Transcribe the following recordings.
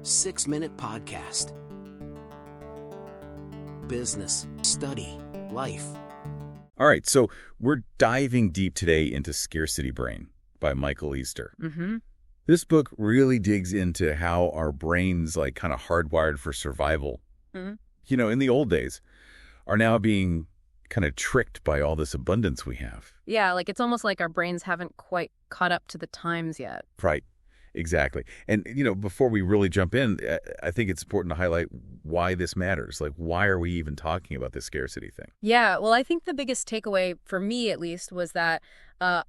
6-minute podcast. Business, study, life. All right, so we're diving deep today into Scarcity Brain by Michael Easter. Mm-hmm. This book really digs into how our brains, like, kind of hardwired for survival, in the old days, are now being kind of tricked by all this abundance we have. Yeah, like it's almost like our brains haven't quite caught up to the times yet. Right. Exactly. And, before we really jump in, I think it's important to highlight why this matters. Like, why are we even talking about this scarcity thing? Yeah, well, I think the biggest takeaway, for me at least, was that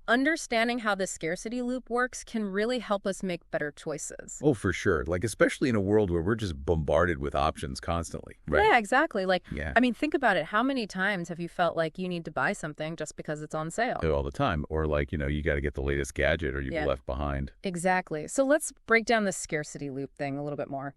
understanding how the scarcity loop works can really help us make better choices. Oh, for sure. Like, especially in a world where we're just bombarded with options constantly. Right. Yeah, exactly. Yeah. I mean, think about it. How many times have you felt like you need to buy something just because it's on sale? All the time. Or you got to get the latest gadget or you'll be left behind. Exactly. So let's break down the scarcity loop thing a little bit more.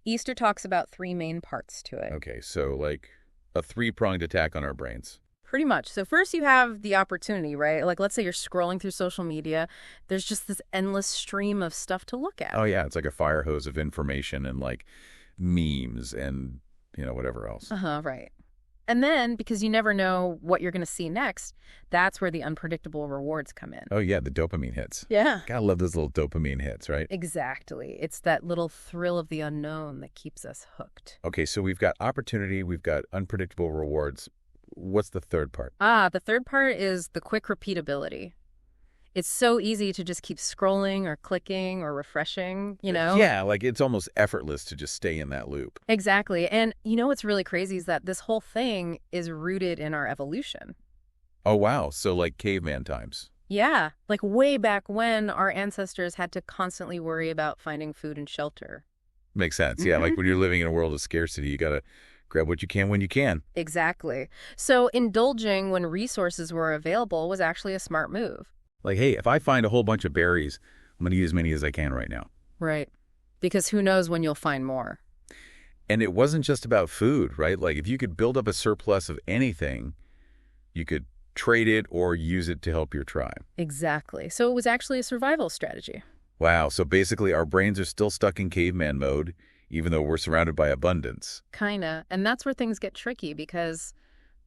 Easter talks about 3 main parts to it. Okay, so like a 3-pronged attack on our brains. Pretty much. So first you have the opportunity, right? Like, let's say you're scrolling through social media. There's just this endless stream of stuff to look at. Oh, yeah. It's like a fire hose of information and like memes and, whatever else. Right. And then, because you never know what you're going to see next, that's where the unpredictable rewards come in. Oh, yeah. The dopamine hits. Yeah. Gotta love those little dopamine hits, right? Exactly. It's that little thrill of the unknown that keeps us hooked. Okay, so we've got opportunity. We've got unpredictable rewards. What's the third part? The third part is the quick repeatability. It's so easy to just keep scrolling or clicking or refreshing, Yeah, like it's almost effortless to just stay in that loop. Exactly. And what's really crazy is that this whole thing is rooted in our evolution. Oh, wow. So like caveman times. Yeah, like way back when our ancestors had to constantly worry about finding food and shelter. Makes sense. Yeah, like when you're living in a world of scarcity, you got to grab what you can when you can. Exactly. So indulging when resources were available was actually a smart move. Like, hey, if I find a whole bunch of berries, I'm going to eat as many as I can right now. Right. Because who knows when you'll find more. And it wasn't just about food, right? Like if you could build up a surplus of anything, you could trade it or use it to help your tribe. Exactly. So it was actually a survival strategy. Wow. So basically our brains are still stuck in caveman mode, even though we're surrounded by abundance. Kinda. And that's where things get tricky because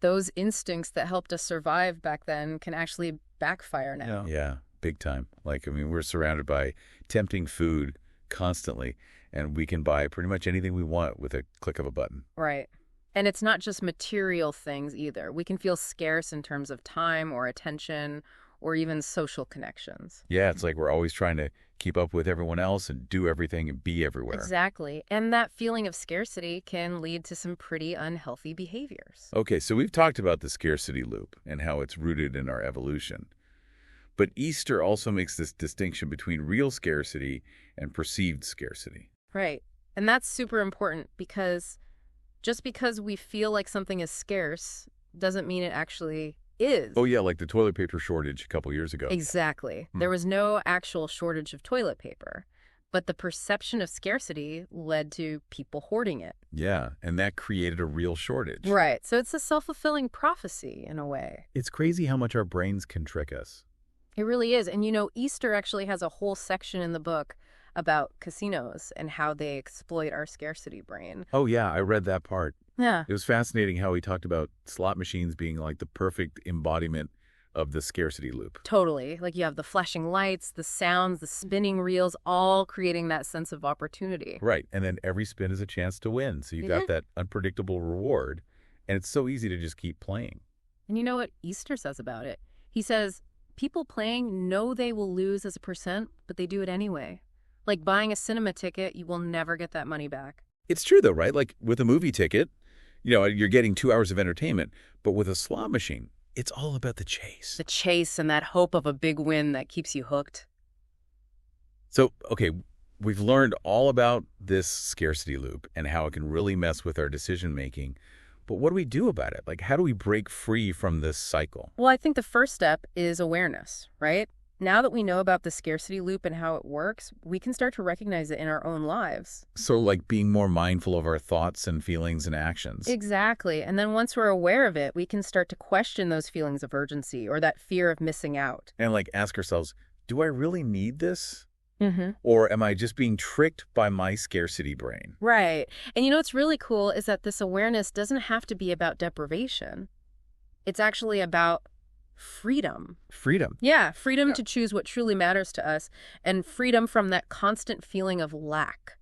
those instincts that helped us survive back then can actually backfire now. Yeah, big time. Like, we're surrounded by tempting food constantly, and we can buy pretty much anything we want with a click of a button. Right. And it's not just material things either. We can feel scarce in terms of time or attention or even social connections. Yeah, it's like we're always trying to keep up with everyone else and do everything and be everywhere. Exactly. And that feeling of scarcity can lead to some pretty unhealthy behaviors. Okay, so we've talked about the scarcity loop and how it's rooted in our evolution. But Easter also makes this distinction between real scarcity and perceived scarcity. Right. And that's super important because just because we feel like something is scarce doesn't mean it actually is. Oh, yeah, like the toilet paper shortage a couple years ago. Exactly. There was no actual shortage of toilet paper, but the perception of scarcity led to people hoarding it. Yeah, and that created a real shortage. Right. So it's a self-fulfilling prophecy in a way. It's crazy how much our brains can trick us. It really is. And Easter actually has a whole section in the book about casinos and how they exploit our scarcity brain. Oh, yeah, I read that part. Yeah. It was fascinating how he talked about slot machines being like the perfect embodiment of the scarcity loop. Totally. Like you have the flashing lights, the sounds, the spinning reels, all creating that sense of opportunity. Right. And then every spin is a chance to win. So you got that unpredictable reward. And it's so easy to just keep playing. And you know what Easter says about it? He says, people playing know they will lose as a percent, but they do it anyway. Like buying a cinema ticket, you will never get that money back. It's true, though, right? Like with a movie ticket, you're getting 2 hours of entertainment. But with a slot machine, it's all about the chase. The chase and that hope of a big win that keeps you hooked. So, okay, we've learned all about this scarcity loop and how it can really mess with our decision-making. But what do we do about it? Like, how do we break free from this cycle? Well, I think the first step is awareness, right? Now that we know about the scarcity loop and how it works, we can start to recognize it in our own lives. So like being more mindful of our thoughts and feelings and actions. Exactly. And then once we're aware of it, we can start to question those feelings of urgency or that fear of missing out. And like ask ourselves, do I really need this? Or am I just being tricked by my scarcity brain? Right. And what's really cool is that this awareness doesn't have to be about deprivation. It's actually about freedom. Freedom. Yeah, freedom to choose what truly matters to us and freedom from that constant feeling of lack.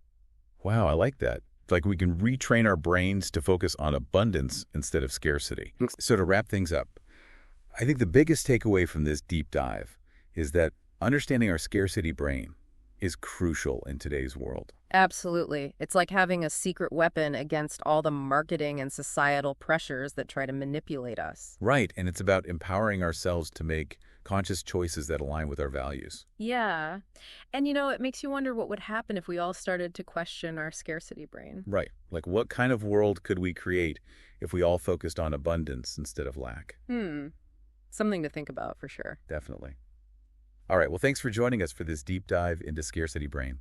Wow, I like that. Like we can retrain our brains to focus on abundance instead of scarcity. So to wrap things up, I think the biggest takeaway from this deep dive is that understanding our scarcity brain is crucial in today's world. Absolutely. It's like having a secret weapon against all the marketing and societal pressures that try to manipulate us. Right, and it's about empowering ourselves to make conscious choices that align with our values. Yeah. And it makes you wonder what would happen if we all started to question our scarcity brain. Right, like what kind of world could we create if we all focused on abundance instead of lack? Something to think about for sure. Definitely. All right, well, thanks for joining us for this deep dive into scarcity brain.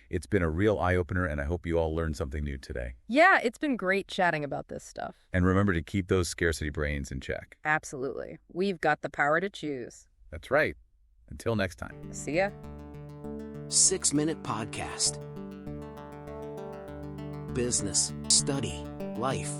It's been a real eye-opener, and I hope you all learned something new today. Yeah, it's been great chatting about this stuff. And remember to keep those scarcity brains in check. Absolutely. We've got the power to choose. That's right. Until next time. See ya. 6-Minute Podcast. Business, study, life.